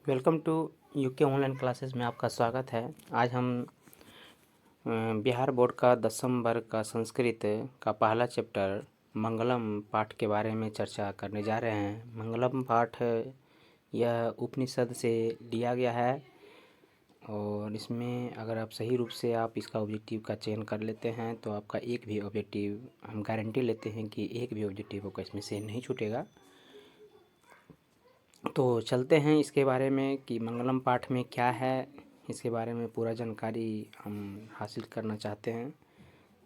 Welcome to UK online classes में आपका स्वागत है। आज हम बिहार बोर्ड का 10वीं वर्ग का संस्कृत का पहला चैप्टर मंगलम पाठ के बारे में चर्चा करने जा रहे हैं। मंगलम पाठ यह उपनिषद से लिया गया है और इसमें अगर आप सही रूप से आप इसका ऑब्जेक्टिव का चयन कर लेते हैं तो आपका एक भी ऑब्जेक्टिव, हम गारंटी लेते हैं कि एक भी ऑब्जेक्टिव आपका इसमें से नहीं छूटेगा। तो चलते हैं इसके बारे में कि मंगलम पाठ में क्या है, इसके बारे में पूरा जानकारी हम हासिल करना चाहते हैं।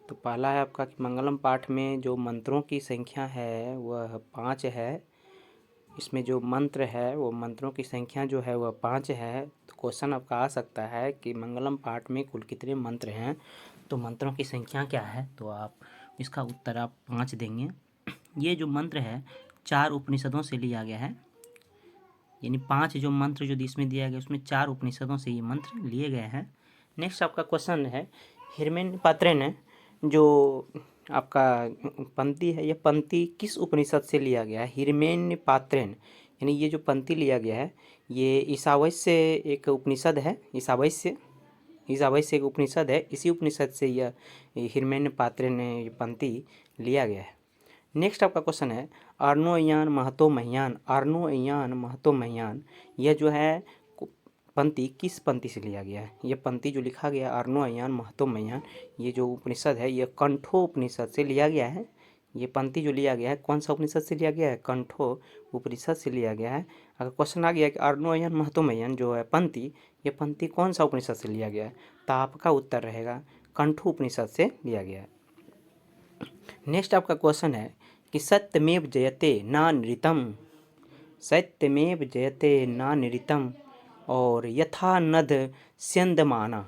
तो पहला है आपका कि मंगलम पाठ में जो मंत्रों की संख्या है वह 5 है। इसमें जो मंत्र है वो मंत्रों की संख्या जो है वह 5 है। तो क्वेश्चन आपका आ सकता है कि मंगलम पाठ में कुल कितने मंत्र हैं, तो मंत्रों की संख्या क्या है, तो आप इसका उत्तर आप 5 देंगे। ये जो मंत्र है 4 उपनिषदों से लिया गया है, यानी 5 जो मंत्र जो इसमें दिया गया उसमें 4 उपनिषदों से ये मंत्र लिए गए हैं। नेक्स्ट आपका क्वेश्चन है हिरण्यपात्रेन, जो आपका पंक्ति है, यह पंक्ति किस उपनिषद से लिया गया है? हिरण्यपात्रेन यानी ये जो पंक्ति लिया गया है ये ईशावास्य एक उपनिषद है। ईशावास्य एक उपनिषद है। इसी उपनिषद से यह हिरण्यपात्रेन ये पंक्ति लिया गया है। नेक्स्ट आपका क्वेश्चन है अर्णोयान महतो महियान। अर्णोयान महतो महियान यह जो है पंक्ति किस पंक्ति से लिया गया है? यह पंक्ति जो लिखा गया अर्णोयान महतो महियान, ये जो उपनिषद है यह कंठो उपनिषद से लिया गया है। ये पंक्ति जो लिया गया है कौन सा उपनिषद से लिया गया है? कंठो उपनिषद से लिया गया है। अगर क्वेश्चन आ गया कि अर्णोयान महतो महियान जो है पंक्ति, ये पंक्ति कौन सा उपनिषद से लिया गया है, तो आपका उत्तर रहेगा कंठो उपनिषद से लिया गया है। नेक्स्ट आपका क्वेश्चन है कि सत्यमेव जयते ना नृतम। सत्यमेव जयते ना नृतम और यथा नद स्यंदमाना,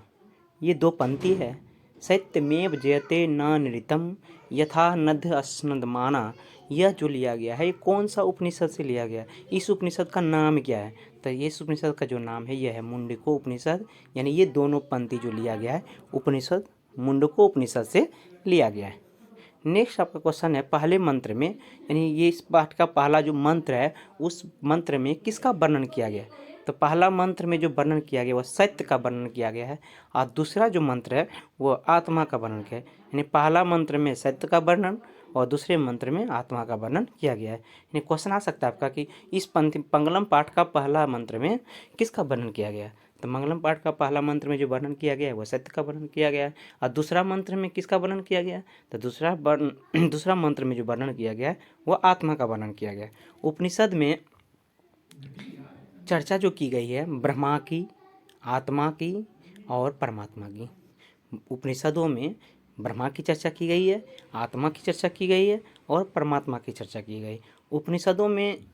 ये दो पंक्ति है। सत्यमेव जयते ना नृतम यथा नद स्यंदमाना, यह जो लिया गया है ये कौन सा उपनिषद से लिया गया है? इस उपनिषद का नाम क्या है? तो इस उपनिषद का जो नाम है यह है मुंडको उपनिषद। यानी ये दोनों पंक्ति जो लिया गया है उपनिषद मुंडको उपनिषद से लिया गया है। नेक्स्ट आपका क्वेश्चन है पहले मंत्र में, यानी ये इस पाठ का पहला जो मंत्र है उस मंत्र में किसका वर्णन किया गया है? तो पहला मंत्र में जो वर्णन किया गया वह सत्य का वर्णन किया गया है और दूसरा जो मंत्र है वो आत्मा का वर्णन किया है। यानी पहला मंत्र में सत्य का वर्णन और दूसरे मंत्र में आत्मा का वर्णन किया गया है। यानी क्वेश्चन आ सकता है आपका कि इस मंगलम पाठ का पहला मंत्र में किसका वर्णन किया गया है? तो मंगलम पाठ का पहला मंत्र में जो वर्णन किया गया है वह सत्य का वर्णन किया गया है और दूसरा मंत्र में किसका वर्णन किया गया है? तो दूसरा मंत्र में जो वर्णन किया गया है वह आत्मा का वर्णन किया गया है। उपनिषद में चर्चा जो की गई है ब्रह्मा की, आत्मा की और परमात्मा की। उपनिषदों में ब्रह्मा की चर्चा की गई है, आत्मा की चर्चा की गई है और परमात्मा की चर्चा की गई। उपनिषदों में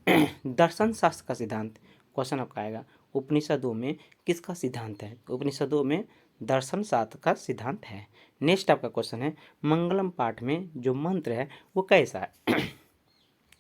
दर्शन शास्त्र का सिद्धांत, क्वेश्चन आपका आएगा उपनिषदों में किसका सिद्धांत है? उपनिषदों में दर्शन शास्त्र का सिद्धांत है। नेक्स्ट आपका क्वेश्चन है मंगलम पाठ में जो मंत्र है वो कैसा है?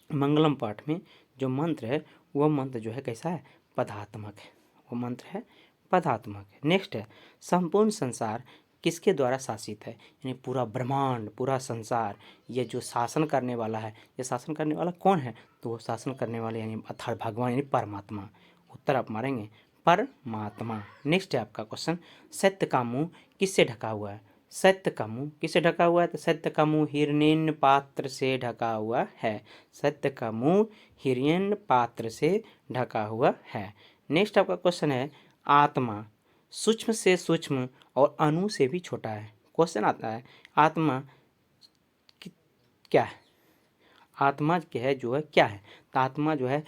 मंगलम पाठ में जो मंत्र है वह मंत्र जो है कैसा है? पदात्मक है। वो मंत्र है पदात्मक है। नेक्स्ट है संपूर्ण संसार किसके द्वारा शासित है? यानी पूरा ब्रह्मांड, पूरा संसार, ये जो शासन करने वाला है, ये शासन करने वाला कौन है? तो वो शासन करने वाले यानी अर्थात भगवान यानी परमात्मा। उत्तर आप मारेंगे परमात्मा। नेक्स्ट है आपका क्वेश्चन सत्य का मुंह किससे ढका हुआ है? सत्य का मुंह किससे ढका हुआ है? तो सत्य का मुंह हिरण्य पात्र से ढका हुआ है। सत्य का मुंह हिरण्य पात्र से ढका हुआ है। नेक्स्ट आपका क्वेश्चन है आत्मा सूक्ष्म से सूक्ष्म और अणु से भी छोटा है। क्वेश्चन आता है आत्मा क्या है? आत्मा क्या है जो है क्या है? तो आत्मा जो है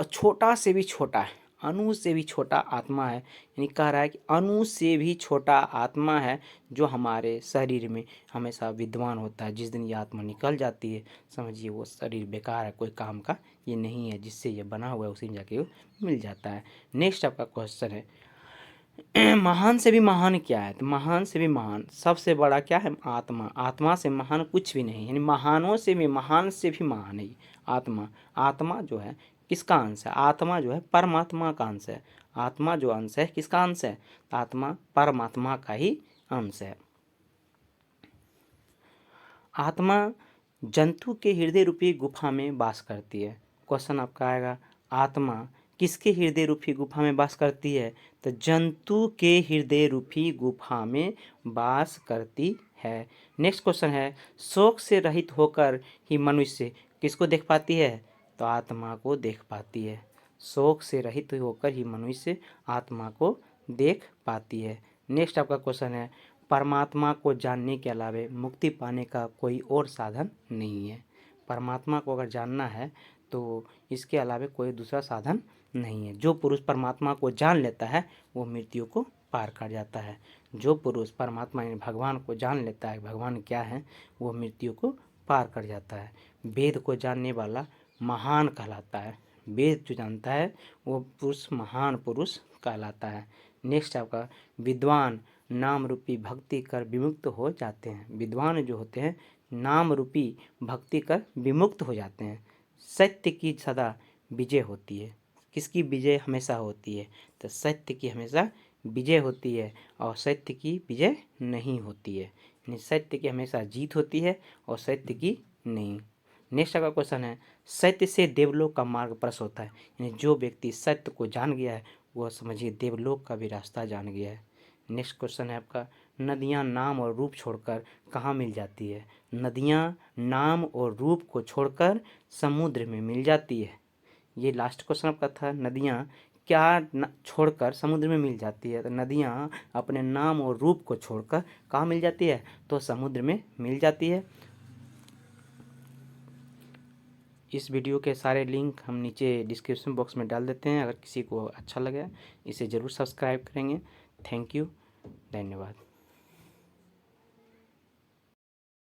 छोटा से भी छोटा है, अणु से भी छोटा आत्मा है। यानी कह रहा है कि अणु से भी छोटा आत्मा है जो हमारे शरीर में हमेशा विद्यमान होता है। जिस दिन ये आत्मा निकल जाती है समझिए वो शरीर बेकार है, कोई काम का ये नहीं है, जिससे ये बना हुआ है उसी में जाके वो मिल जाता है। नेक्स्ट आपका क्वेश्चन है महान से भी महान क्या है? तो महान से भी महान सबसे बड़ा क्या है? आत्मा। आत्मा से महान कुछ भी नहीं, यानी महानों से भी महान से भी महान है आत्मा। आत्मा जो है किसका अंश है? आत्मा जो है परमात्मा का अंश है। आत्मा जो अंश है किसका अंश है? आत्मा परमात्मा का ही अंश है। आत्मा जंतु के हृदय रूपी गुफा में वास करती है। क्वेश्चन आपका आएगा आत्मा किसके हृदय रूपी गुफा में वास करती है? तो जंतु के हृदय रूपी गुफा में वास करती है। नेक्स्ट क्वेश्चन है, शोक से रहित होकर ही मनुष्य किसको देख पाती है? तो आत्मा को देख पाती है। शोक से रहित होकर ही मनुष्य आत्मा को देख पाती है। नेक्स्ट आपका क्वेश्चन है, परमात्मा को जानने के अलावा मुक्ति पाने का कोई और साधन नहीं है। परमात्मा को अगर जानना है तो इसके अलावा कोई दूसरा साधन नहीं है। जो पुरुष परमात्मा को जान लेता है वो मृत्यु को पार कर जाता है। जो पुरुष परमात्मा यानी भगवान को जान लेता है, भगवान क्या है, वो मृत्यु को पार कर जाता है। वेद को जानने वाला महान कहलाता है। वेद जो जानता है वो पुरुष महान पुरुष कहलाता है। नेक्स्ट आपका, विद्वान नाम रूपी भक्ति कर विमुक्त हो जाते हैं। विद्वान जो होते हैं नाम रूपी भक्ति कर विमुक्त हो जाते हैं। सत्य की सदा विजय होती है। किसकी विजय हमेशा होती है? तो सत्य की हमेशा विजय होती है और सत्य की विजय नहीं होती है। यानी सत्य की हमेशा जीत होती है और सत्य की नहीं। नेक्स्ट का क्वेश्चन है, सत्य से देवलोक का मार्ग प्रशस्त होता है। यानी जो व्यक्ति सत्य को जान गया है वह समझिए देवलोक का भी रास्ता जान गया है। नेक्स्ट क्वेश्चन है आपका, नदियाँ नाम और रूप छोड़कर कहाँ मिल जाती है? नदियाँ नाम और रूप को छोड़कर समुद्र में मिल जाती है। ये लास्ट क्वेश्चन आपका था, नदियाँ क्या छोड़कर समुद्र में मिल जाती है? तो नदियाँ अपने नाम और रूप को छोड़कर कहाँ मिल जाती है? तो समुद्र में मिल जाती है। इस वीडियो के सारे लिंक हम नीचे डिस्क्रिप्शन बॉक्स में डाल देते हैं। अगर किसी को अच्छा लगे इसे ज़रूर सब्सक्राइब करेंगे। थैंक यू, धन्यवाद।